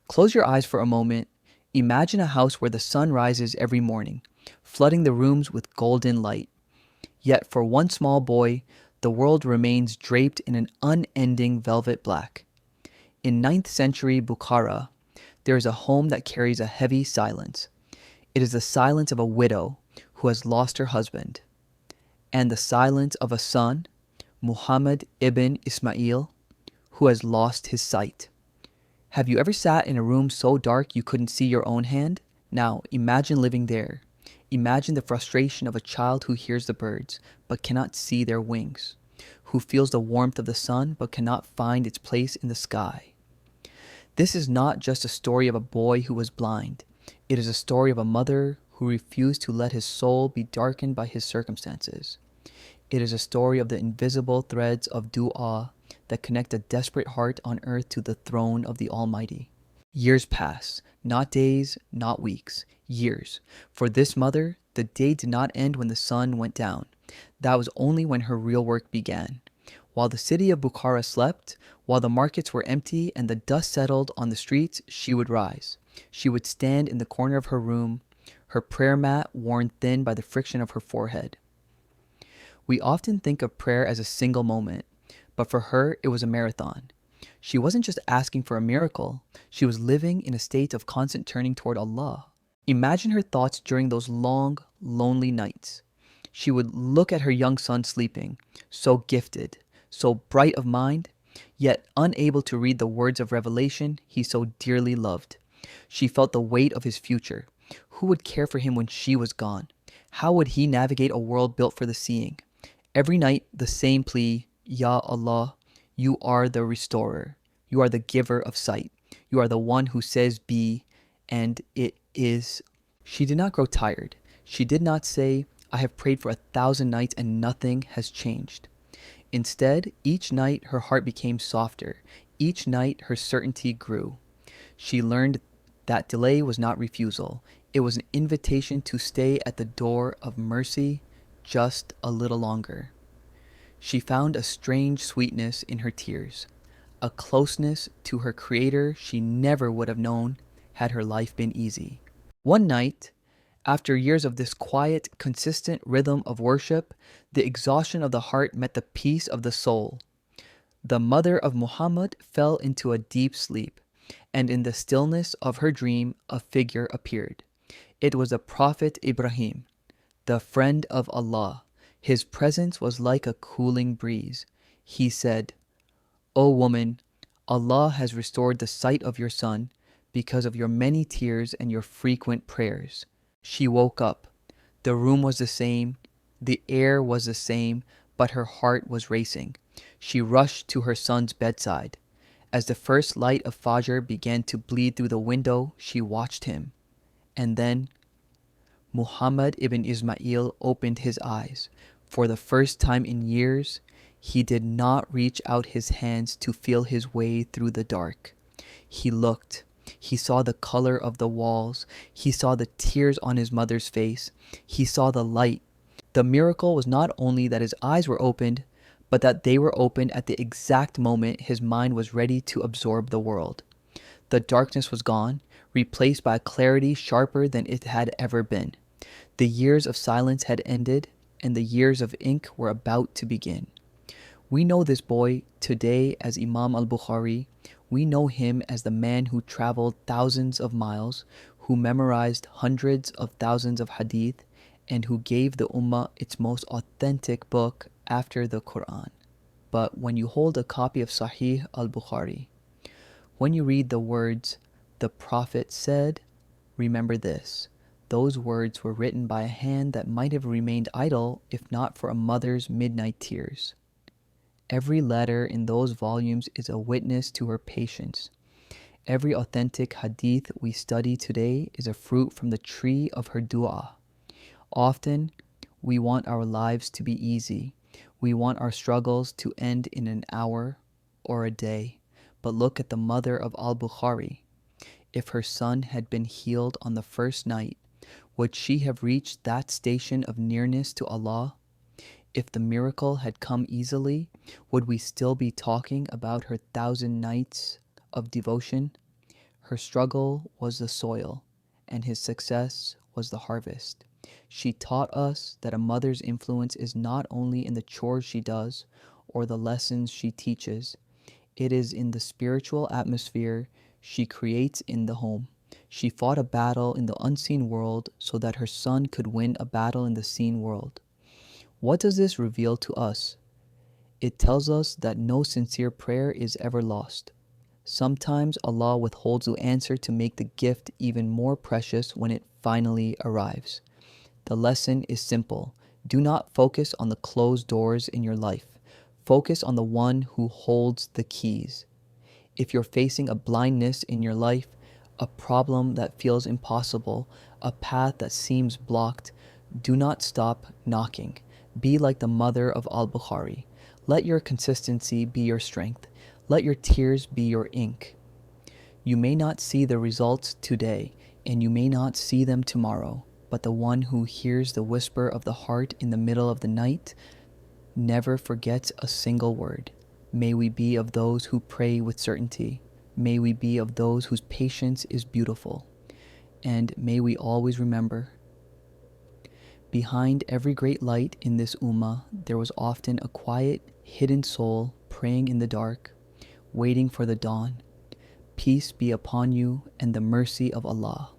Close your eyes for a moment. Imagine a house where the sun rises every morning, flooding the rooms with golden light. Yet for one small boy, the world remains draped in an unending velvet black. In 9th century Bukhara, there is a home that carries a heavy silence. It is the silence of a widow who has lost her husband, and the silence of a son, Muhammad ibn Ismail, who has lost his sight. Have you ever sat in a room so dark you couldn't see your own hand? Now, imagine living there. Imagine the frustration of a child who hears the birds but cannot see their wings, who feels the warmth of the sun but cannot find its place in the sky. This is not just a story of a boy who was blind. It is a story of a mother who refused to let his soul be darkened by his circumstances. It is a story of the invisible threads of dua that connect a desperate heart on earth to the throne of the Almighty. Years pass, not days, not weeks, years. For this mother, the day did not end when the sun went down. That was only when her real work began. While the city of Bukhara slept, while the markets were empty and the dust settled on the streets, she would rise. She would stand in the corner of her room, her prayer mat worn thin by the friction of her forehead. We often think of prayer as a single moment, but for her, it was a marathon. She wasn't just asking for a miracle, she was living in a state of constant turning toward Allah. Imagine her thoughts during those long, lonely nights. She would look at her young son sleeping, so gifted, so bright of mind, yet unable to read the words of revelation he so dearly loved. She felt the weight of his future. Who would care for him when she was gone? How would he navigate a world built for the seeing? Every night, the same plea, Ya Allah, you are the restorer. You are the giver of sight. You are the one who says be, and it is. She did not grow tired. She did not say, I have prayed for 1,000 nights and nothing has changed. Instead, each night her heart became softer. Each night her certainty grew. She learned that delay was not refusal. It was an invitation to stay at the door of mercy just a little longer. She found a strange sweetness in her tears, a closeness to her Creator she never would have known had her life been easy. One night, after years of this quiet, consistent rhythm of worship, the exhaustion of the heart met the peace of the soul. The mother of Muhammad fell into a deep sleep, and in the stillness of her dream, a figure appeared. It was the Prophet Ibrahim, the friend of Allah. His presence was like a cooling breeze. He said, O woman, Allah has restored the sight of your son because of your many tears and your frequent prayers. She woke up. The room was the same, the air was the same, but her heart was racing. She rushed to her son's bedside. As the first light of Fajr began to bleed through the window, she watched him. And then Muhammad ibn Ismail opened his eyes. For the first time in years, he did not reach out his hands to feel his way through the dark. He looked. He saw the color of the walls. He saw the tears on his mother's face. He saw the light. The miracle was not only that his eyes were opened, but that they were opened at the exact moment his mind was ready to absorb the world. The darkness was gone, replaced by a clarity sharper than it had ever been. The years of silence had ended, and the years of ink were about to begin. We know this boy today as Imam al-Bukhari. We know him as the man who traveled thousands of miles, who memorized hundreds of thousands of Hadith, and who gave the Ummah its most authentic book after the Quran. But when you hold a copy of Sahih al-Bukhari, when you read the words, the Prophet said, remember this. Those words were written by a hand that might have remained idle if not for a mother's midnight tears. Every letter in those volumes is a witness to her patience. Every authentic hadith we study today is a fruit from the tree of her dua. Often, we want our lives to be easy. We want our struggles to end in an hour or a day. But look at the mother of al-Bukhari. If her son had been healed on the first night, would she have reached that station of nearness to Allah? If the miracle had come easily, would we still be talking about her 1,000 nights of devotion? Her struggle was the soil, and his success was the harvest. She taught us that a mother's influence is not only in the chores she does or the lessons she teaches, it is in the spiritual atmosphere she creates in the home. She fought a battle in the unseen world so that her son could win a battle in the seen world. What does this reveal to us? It tells us that no sincere prayer is ever lost. Sometimes Allah withholds the answer to make the gift even more precious when it finally arrives. The lesson is simple. Do not focus on the closed doors in your life. Focus on the one who holds the keys. If you're facing a blindness in your life, a problem that feels impossible, a path that seems blocked, do not stop knocking. Be like the mother of al-Bukhari. Let your consistency be your strength. Let your tears be your ink. You may not see the results today, and you may not see them tomorrow, but the one who hears the whisper of the heart in the middle of the night never forgets a single word. May we be of those who pray with certainty. May we be of those whose patience is beautiful. And may we always remember, behind every great light in this Ummah, there was often a quiet, hidden soul praying in the dark, waiting for the dawn. Peace be upon you and the mercy of Allah.